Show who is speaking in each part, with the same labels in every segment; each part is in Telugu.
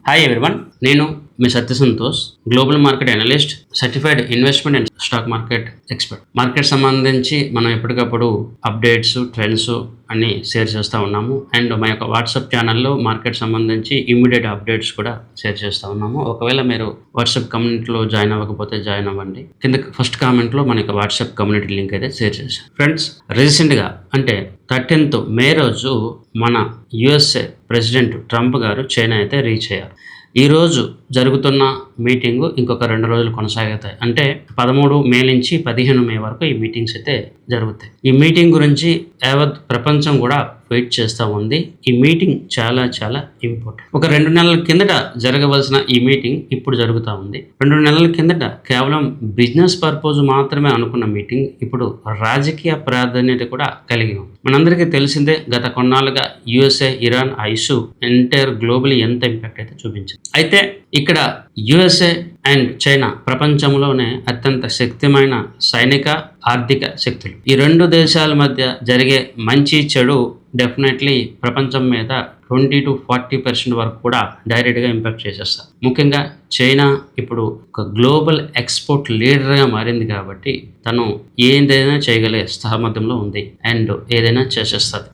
Speaker 1: హాయ్ ఎవ్రీవన్, నేను మీ Satya Santosh, global market analyst, certified investment and stock market expert. Market సంబంధించి మనం ఎప్పటికప్పుడు అప్డేట్స్, ట్రెండ్స్ అన్ని షేర్ చేస్తూ ఉన్నాము. అండ్ మా యొక్క వాట్సాప్ ఛానల్లో మార్కెట్ సంబంధించి ఇమ్మీడియట్ అప్డేట్స్ కూడా షేర్ చేస్తూ ఉన్నాము. ఒకవేళ మీరు వాట్సాప్ కమ్యూనిటీలో జాయిన్ అవ్వకపోతే జాయిన్ అవ్వండి. కింద ఫస్ట్ కామెంట్లో మన యొక్క వాట్సాప్ కమ్యూనిటీ లింక్ అయితే షేర్ చేశాను. ఫ్రెండ్స్, రీసెంట్గా అంటే 13th మే రోజు మన యుఎస్ఏ ప్రెసిడెంట్ ట్రంప్ గారు చైనా అయితే రీచ్ అయ్యారు. ఈరోజు జరుగుతున్న మీటింగు ఇంకొక 2 రోజులు కొనసాగుతాయి. అంటే 13 మే నుంచి 15 మే వరకు ఈ మీటింగ్స్ అయితే జరుగుతాయి. ఈ మీటింగ్ గురించి యావత్ ప్రపంచం కూడా వెయిట్ చేస్తూ ఉంది. ఈ మీటింగ్ చాలా చాలా ఇంపార్టెంట్. ఒక 2 నెలల కిందట జరగవలసిన ఈ మీటింగ్ ఇప్పుడు జరుగుతూ ఉంది. 2 నెలల కిందట కేవలం బిజినెస్ పర్పస్ మాత్రమే అనుకున్న మీటింగ్ ఇప్పుడు రాజకీయ ప్రాధాన్యత కూడా కలిగి ఉంది. మనందరికీ తెలిసిందే, గత కొన్నాళ్ళుగా యుఎస్ఏ, ఇరాన్ ఆ ఇష్యూ ఎంటైర్ గ్లోబలీ ఎంత ఇంపాక్ట్ అయితే చూపించింది. అయితే ఇక్కడ యుఎస్ఏ అండ్ చైనా ప్రపంచంలోనే అత్యంత శక్తిమైన సైనిక, ఆర్థిక శక్తులు. ఈ 2 దేశాల మధ్య జరిగే మంచి చెడు డెఫినెట్లీ ప్రపంచం మీద 20 to 40% వరకు కూడా డైరెక్ట్గా ఇంపాక్ట్ చేసేస్తారు. ముఖ్యంగా చైనా ఇప్పుడు ఒక గ్లోబల్ ఎక్స్పోర్ట్ లీడర్గా మారింది కాబట్టి తను ఏదైనా చేయగలిగే సామర్థ్యంలో ఉంది అండ్ ఏదైనా చేసేస్తుంది.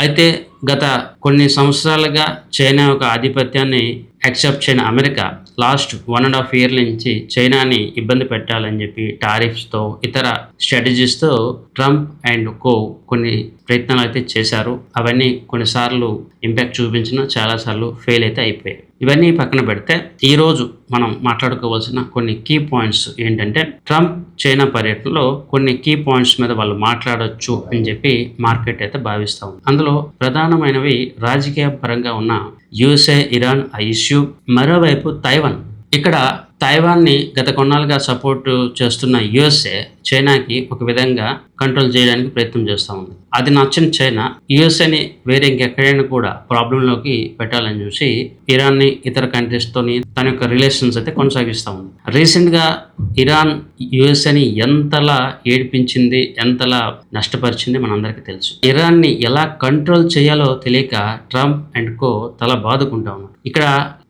Speaker 1: అయితే గత కొన్ని సంవత్సరాలుగా చైనా యొక్క ఆధిపత్యాన్ని యాక్సెప్ట్ చేయని అమెరికా లాస్ట్ 1.5 year నుంచి చైనాని ఇబ్బంది పెట్టాలని చెప్పి టారిఫ్స్తో, ఇతర స్ట్రాటజీస్తో ట్రంప్ అండ్ కో కొన్ని ప్రయత్నాలు అయితే చేశారు. అవన్నీ కొన్నిసార్లు ఇంపాక్ట్ చూపించిన, చాలాసార్లు ఫెయిల్ అయితే అయిపోయాయి. ఇవన్నీ పక్కన పెడితే ఈరోజు మనం మాట్లాడుకోవాల్సిన కొన్ని కీ పాయింట్స్ ఏంటంటే, ట్రంప్ చైనా పర్యటనలో కొన్ని కీ పాయింట్స్ మీద వాళ్ళు మాట్లాడొచ్చు అని చెప్పి మార్కెట్ అయితే భావిస్తూ ఉంది. అందులో ప్రధానమైనవి రాజకీయ పరంగా ఉన్న యుఎస్ఏ, ఇరాన్ ఆ ఇష్యూ, మరోవైపు తైవాన్. ఇక్కడ తైవాన్ని గత కొన్నాళ్ళుగా సపోర్ట్ చేస్తున్న యుఎస్ఏ చైనాకి ఒక విధంగా కంట్రోల్ చేయడానికి ప్రయత్నం చేస్తూ ఉంది. అది నచ్చిన చైనా యుఎస్ఏని వేరే ఇంకెక్కడైనా కూడా ప్రాబ్లంలోకి పెట్టాలని చూసి ఇరాన్ని, ఇతర కంట్రీస్తోని తన యొక్క రిలేషన్స్ అయితే కొనసాగిస్తూ ఉంది. రీసెంట్గా ఇరాన్ యుఎస్ఏని ఎంతలా ఏడిపించింది, ఎంతలా నష్టపరిచింది మనందరికీ తెలుసు. ఇరాన్ని ఎలా కంట్రోల్ చేయాలో తెలియక ట్రంప్ అండ్ కో తల బాదుకుంటా ఉన్నారు. ఇక్కడ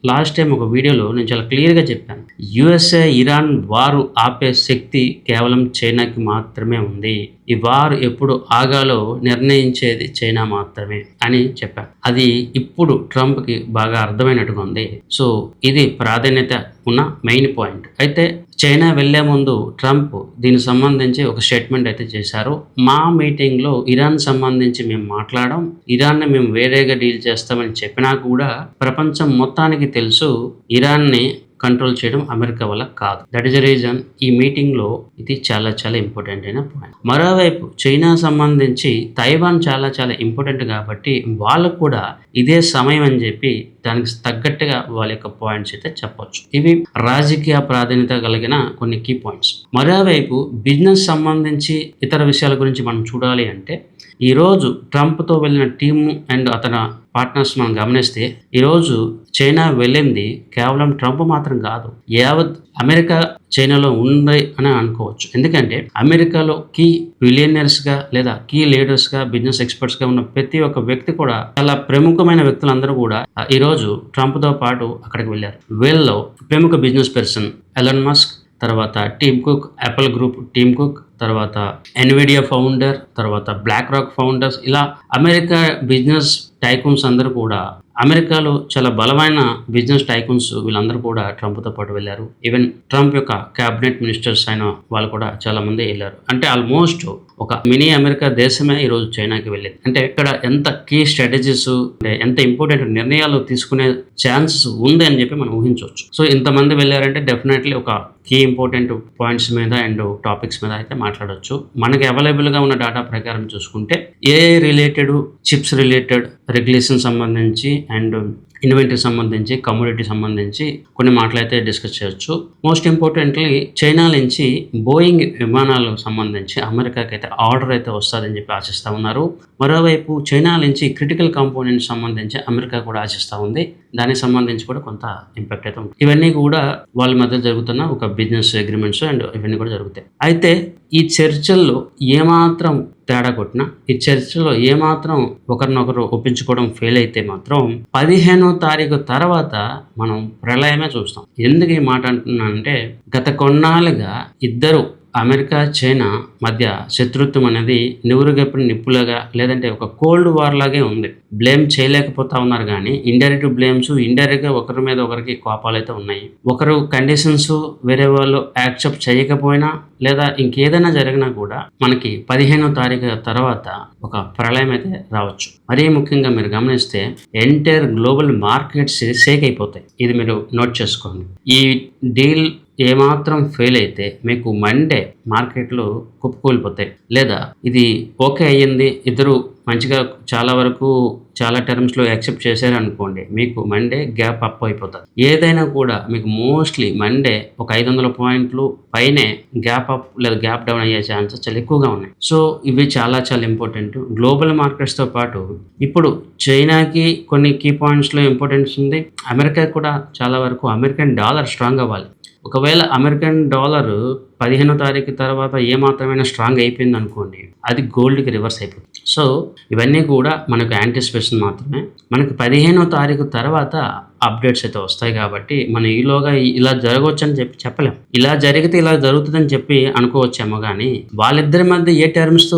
Speaker 1: లాస్ట్ టైం ఒక వీడియోలో నేను చాలా క్లియర్గా చెప్పాను, యుఎస్ఏ ఇరాన్ వారు ఆపే శక్తి కేవలం చైనాకి మాత్రమే ఉంది. ఈ వారు ఎప్పుడు ఆగాలో నిర్ణయించేది చైనా మాత్రమే అని చెప్పాను. అది ఇప్పుడు ట్రంప్కి బాగా అర్థమైనట్టుగా ఉంది. సో ఇది ప్రాధాన్యత ఉన్న మెయిన్ పాయింట్. అయితే చైనా వెళ్లే ముందు ట్రంప్ దీనికి సంబంధించి ఒక స్టేట్మెంట్ అయితే చేశారు. మా మీటింగ్లో ఇరాన్ సంబంధించి మేము మాట్లాడడం, ఇరాన్ని మేము వేరేగా డీల్ చేస్తామని చెప్పినా కూడా ప్రపంచం మొత్తానికి తెలుసు ఇరాన్ని కంట్రోల్ చేయడం అమెరికా వల్ల కాదు. దట్ ఈస్ ద రీజన్ ఈ మీటింగ్లో ఇది చాలా చాలా ఇంపార్టెంట్ అయిన పాయింట్. మరోవైపు చైనా సంబంధించి తైవాన్ చాలా చాలా ఇంపార్టెంట్ కాబట్టి వాళ్ళు కూడా ఇదే సమయం అని చెప్పి దానికి తగ్గట్టుగా వాళ్ళ యొక్క పాయింట్స్ అయితే చెప్పొచ్చు. ఇవి రాజకీయ ప్రాధాన్యత కలిగిన కొన్ని కీ పాయింట్స్. మరోవైపు బిజినెస్ సంబంధించి ఇతర విషయాల గురించి మనం చూడాలి అంటే, ఈరోజు ట్రంప్తో వెళ్ళిన టీము అండ్ అతని పార్ట్నర్స్ మనం గమనిస్తే, ఈరోజు చైనా వెళ్ళింది కేవలం ట్రంప్ మాత్రం కాదు, యావత్ అమెరికా చైనాలో ఉంది అని అనుకోవచ్చు. ఎందుకంటే అమెరికాలో కీ బిలియనర్స్గా లేదా కీ లీడర్స్గా, బిజినెస్ ఎక్స్పర్ట్స్గా ఉన్న ప్రతి ఒక్క వ్యక్తి కూడా, చాలా ప్రముఖమైన వ్యక్తులందరూ కూడా ఈరోజు ట్రంప్తో పాటు అక్కడికి వెళ్ళారు. వీళ్ళలో ప్రముఖ బిజినెస్ పర్సన్ ఎలాన్ మస్క్, తర్వాత team cook, Apple group team cook, తర్వాత ఎన్విడియా ఫౌండర్, తర్వాత బ్లాక్ రాక్ ఫౌండర్స్, ఇలా అమెరికా బిజినెస్ టైకూన్స్ అందరూ కూడా, అమెరికాలో చాలా బలమైన బిజినెస్ టైకూన్స్ వీళ్ళందరూ కూడా ట్రంప్తో పాటు వెళ్ళారు. ఈవెన్ ట్రంప్ యొక్క క్యాబినెట్ మినిస్టర్స్ అయిన వాళ్ళు కూడా చాలా మంది వెళ్ళారు. అంటే ఆల్మోస్ట్ ఒక మినీ అమెరికా దేశమే ఈరోజు చైనాకి వెళ్ళింది. అంటే ఇక్కడ ఎంత కీ స్ట్రాటజీస్, ఎంత ఇంపార్టెంట్ నిర్ణయాలు తీసుకునే ఛాన్సెస్ ఉంది అని చెప్పి మనం ఊహించవచ్చు. సో ఇంతమంది వెళ్ళారంటే డెఫినెట్లీ ఒక కీ ఇంపార్టెంట్ పాయింట్స్ మీద అండ్ టాపిక్స్ మీద అయితే మాట్లాడవచ్చు. మనకి అవైలబుల్గా ఉన్న డేటా ప్రకారం చూసుకుంటే AI related, chips related, regulation సంబంధించి అండ్ ఇన్వెంటరీ సంబంధించి, కమోడిటీ సంబంధించి కొన్ని మాటలైతే డిస్కస్ చేయొచ్చు. మోస్ట్ ఇంపార్టెంట్లీ చైనా నుంచి బోయింగ్ విమానాలకు సంబంధించి అమెరికాకి అయితే ఆర్డర్ అయితే వస్తుందని చెప్పి ఆశిస్తూ ఉన్నారు. మరోవైపు చైనా నుంచి క్రిటికల్ కాంపోనెంట్స్ సంబంధించి అమెరికా కూడా ఆశిస్తూ ఉంది. దానికి సంబంధించి కూడా కొంత ఇంపాక్ట్ అయితే ఉంటుంది. ఇవన్నీ కూడా వాళ్ళ మధ్య జరుగుతున్న ఒక బిజినెస్ అగ్రిమెంట్స్ అండ్ ఇవన్నీ కూడా జరుగుతాయి. అయితే ఈ చర్చల్లో ఏమాత్రం తేడా కొట్టినా ఈ చర్చలో ఏమాత్రం ఒకరినొకరు ఒప్పించుకోవడం ఫెయిల్ అయితే మాత్రం 15వ తారీఖు తర్వాత మనం ప్రళయమే చూస్తాం. ఎందుకు ఈ మాట అంటున్నానంటే గత కొన్నాళ్ళుగా ఇద్దరు అమెరికా చైనా మధ్య శత్రుత్వం అనేది నివురుగప్పిన నిప్పులాగా లేదంటే ఒక కోల్డ్ వార్ లాగే ఉంది. బ్లేమ్ చేయలేకపోతా ఉన్నారు కానీ ఇండైరెక్ట్ బ్లేమ్స్ ఇండైరెక్ట్గా ఒకరి మీద ఒకరికి కోపాలు అయితే ఉన్నాయి. ఒకరు కండిషన్స్ వేరే వాళ్ళు యాక్సెప్ట్ చేయకపోయినా లేదా ఇంకేదైనా జరిగినా కూడా మనకి 15వ తారీఖు తర్వాత ఒక ప్రళయం అయితే రావచ్చు. మరీ ముఖ్యంగా మీరు గమనిస్తే ఎంటైర్ గ్లోబల్ మార్కెట్స్ షేక్ అయిపోతాయి. ఇది మీరు నోట్ చేసుకోండి. ఈ డీల్ ఏమాత్రం ఫెయిల్ అయితే మీకు మండే మార్కెట్లు కుప్పకూలిపోతాయి. లేదా ఇది ఓకే అయ్యింది, ఇద్దరు మంచిగా చాలా వరకు చాలా టర్మ్స్లో యాక్సెప్ట్ చేశారు అనుకోండి, మీకు మండే గ్యాప్ అప్ అయిపోతుంది. ఏదైనా కూడా మీకు మోస్ట్లీ మండే ఒక 500 పాయింట్లు పైనే గ్యాప్ అప్ లేదా గ్యాప్ డౌన్ అయ్యే ఛాన్సెస్ చాలా ఎక్కువగా ఉన్నాయి. సో ఇవి చాలా చాలా ఇంపార్టెంట్. గ్లోబల్ మార్కెట్స్తో పాటు ఇప్పుడు చైనాకి కొన్ని కీ పాయింట్స్లో ఇంపార్టెన్స్ ఉంది. అమెరికా కూడా చాలా వరకు అమెరికన్ డాలర్ స్ట్రాంగ్ అవ్వాలి. ఒకవేళ అమెరికన్ డాలర్ 15వ తారీఖు తర్వాత ఏమాత్రమైనా స్ట్రాంగ్ అయిపోయింది అనుకోండి, అది గోల్డ్కి రివర్స్ అయిపోతుంది. సో ఇవన్నీ కూడా మనకు యాంటిసిపేషన్ మాత్రమే. మనకి 15వ తారీఖు తర్వాత అప్డేట్స్ అయితే వస్తాయి కాబట్టి మనం ఈలోగా ఇలా జరగవచ్చు అని చెప్పలేం. ఇలా జరిగితే ఇలా జరుగుతుందని చెప్పి అనుకోవచ్చేమో కానీ వాళ్ళిద్దరి మధ్య ఏ టర్మ్స్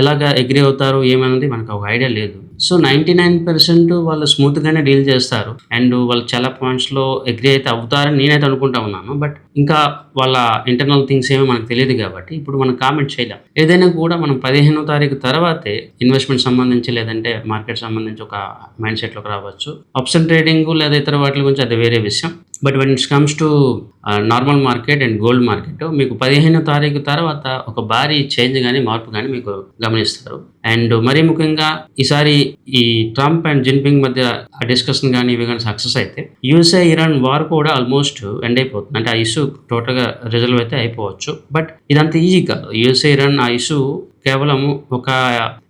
Speaker 1: ఎలాగా అగ్రీ అవుతారు ఏమన్నది మనకు ఒక ఐడియా లేదు. సో 99% వాళ్ళు స్మూత్గానే డీల్ చేస్తారు అండ్ వాళ్ళు చాలా పాయింట్స్లో అగ్రీ అయితే అవుతారని నేనైతే అనుకుంటా ఉన్నాను. బట్ ఇంకా వాళ్ళ ఇంటర్నల్ థింగ్స్ ఏమో మనకు తెలియదు కాబట్టి ఇప్పుడు మనం కామెంట్ చేయలేం. ఏదైనా కూడా మనం 15వ తారీఖు తర్వాతే ఇన్వెస్ట్మెంట్ సంబంధించి లేదంటే మార్కెట్ సంబంధించి ఒక మైండ్ సెట్లోకి రావచ్చు. ఆప్షన్ ట్రేడింగ్ లేదా ఇతర వాటి గురించి అది వేరే విషయం. But when it's comes to normal market and gold market మీకు 15వ తారీఖు తర్వాత ఒక భారీ చేంజ్ కానీ మార్పు కానీ మీకు గమనిస్తారు. అండ్ మరీ ముఖ్యంగా ఈసారి ఈ ట్రంప్ అండ్ జిన్పింగ్ మధ్య డిస్కషన్ కానీ ఇవి కానీ సక్సెస్ అయితే యూఎస్ఏ ఇరాన్ వార్ కూడా ఆల్మోస్ట్ ఎండ్ అయిపోతుంది. అంటే ఆ ఇష్యూ టోటల్గా రిజల్వ్ అయితే అయిపోవచ్చు. బట్ ఇదంత ఈజీ కాదు. యూఎస్ఏ ఇరాన్ ఆ ఇష్యూ కేవలం ఒక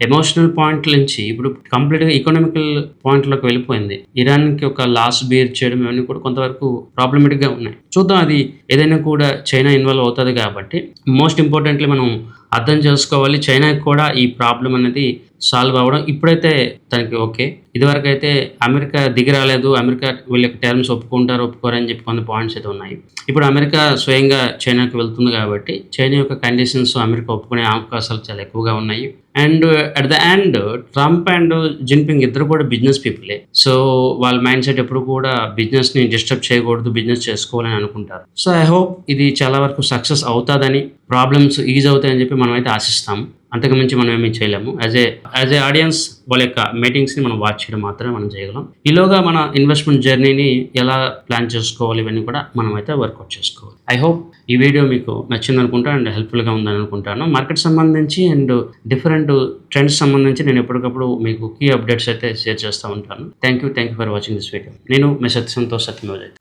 Speaker 1: ఎమోషనల్ పాయింట్ నుంచి ఇప్పుడు కంప్లీట్గా ఎకనామికల్ పాయింట్లోకి వెళ్ళిపోయింది. ఇరాన్కి ఒక లాస్ బేర్ చేయడం ఇవన్నీ కూడా కొంతవరకు ప్రాబ్లమేటిక్గా ఉన్నాయి. చూద్దాం, అది ఏదైనా కూడా చైనా ఇన్వాల్వ్ అవుతుంది కాబట్టి మోస్ట్ ఇంపార్టెంట్లీ మనం అర్థం చేసుకోవాలి. చైనాకి కూడా ఈ ప్రాబ్లం అనేది సాల్వ్ అవ్వడం ఇప్పుడైతే తనకి ఓకే. ఇదివరకు అయితే అమెరికా దిగి రాలేదు, అమెరికా వీళ్ళ టర్మ్స్ ఒప్పుకోరు అని చెప్పి కొన్ని పాయింట్స్ అయితే ఉన్నాయి. ఇప్పుడు అమెరికా స్వయంగా చైనాకి వెళ్తుంది కాబట్టి చైనా యొక్క కండిషన్స్ అమెరికా ఒప్పుకునే అవకాశాలు చాలా ఎక్కువగా ఉన్నాయి. And at the end Trump and Jinping ఇద్దరు కూడా బిజినెస్ పీపులే. సో వాళ్ళ మైండ్ సెట్ ఎప్పుడు కూడా బిజినెస్ని డిస్టర్బ్ చేయకూడదు, బిజినెస్ చేసుకోవాలని అనుకుంటారు. సో ఐ హోప్ ఇది చాలా వరకు సక్సెస్ అవుతుందని, ప్రాబ్లమ్స్ ఈజ్ అవుతాయని చెప్పి మనం అయితే ఆశిస్తాము. అంతకుమించి మనం ఏమీ చేయలేము. యాజ్ ఏ ఆడియన్స్ వాళ్ళ యొక్క మీటింగ్స్ని మనం వాచ్ చేయడం మాత్రమే మనం చేయగలం. ఈలోగా మన ఇన్వెస్ట్మెంట్ జర్నీని ఎలా ప్లాన్ చేసుకోవాలి ఇవన్నీ కూడా మనం అయితే వర్కౌట్ చేసుకోవాలి. ఐ హోప్ ఈ వీడియో మీకు నచ్చింది అనుకుంటా అండ్ హెల్ప్ఫుల్గా ఉందని అనుకుంటాను. మార్కెట్ సంబంధించి అండ్ డిఫరెంట్ ట్రెండ్స్ సంబంధించి నేను ఎప్పటికప్పుడు మీకు కీ అప్డేట్స్ అయితే షేర్ చేస్తూ ఉంటాను. Thank you for watching this video. నేను మీ సంతోష్ సత్యమోజయ్.